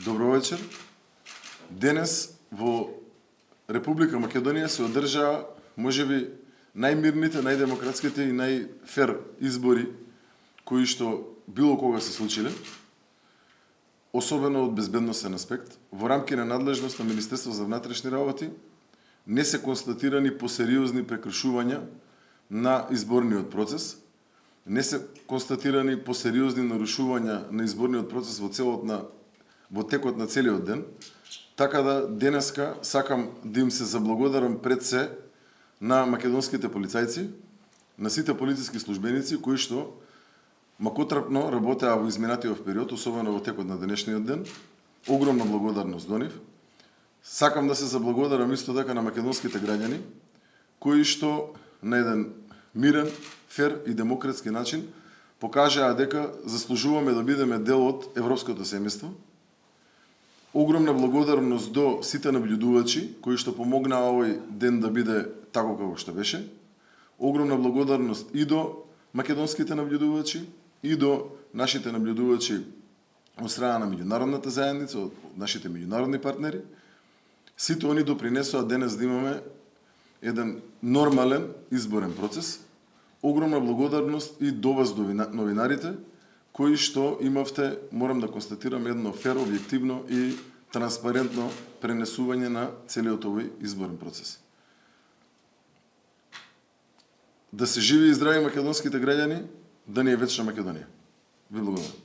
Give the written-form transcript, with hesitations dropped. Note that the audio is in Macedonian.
Добро вечер. Денес во Република Македонија се одржаа можеби најмирните, најдемократските и најфер избори кои што било кога се случиле, особено од безбедносен аспект. Во рамки на надлежност на Министерство за внатрешни работи не се констатирани посериозни прекршувања на изборниот процес, не се констатирани посериозни нарушувања на изборниот процес во текот на целиот ден, така да денеска сакам да им се заблагодарам пред се на македонските полицајци, на сите полициски службеници кои што макотрапно работеа во изминатиот период, особено во текот на денешниот ден. Огромна благодарност до нив. Сакам да се заблагодарам исто така на македонските граѓани кои што на еден мирен, фер и демократски начин покажаа дека заслужуваме да бидеме дел од европското семејство. Огромна благодарност до сите наблюдувачи кои што помогнаа овој ден да биде тако како што беше. Огромна благодарност и до македонските наблюдувачи и до нашите наблюдувачи од страна на меѓународната заедница, од нашите меѓународни партнери. Сите они допринесоа денес да имаме еден нормален изборен процес. Огромна благодарност и до вас, новинарите, кои што имавте, морам да констатирам, едно фер, објективно и транспарентно пренесување на целиот овој изборен процес. Да се живи и здрави македонските граѓани, да ни е вечна Македонија. Ви благодарам.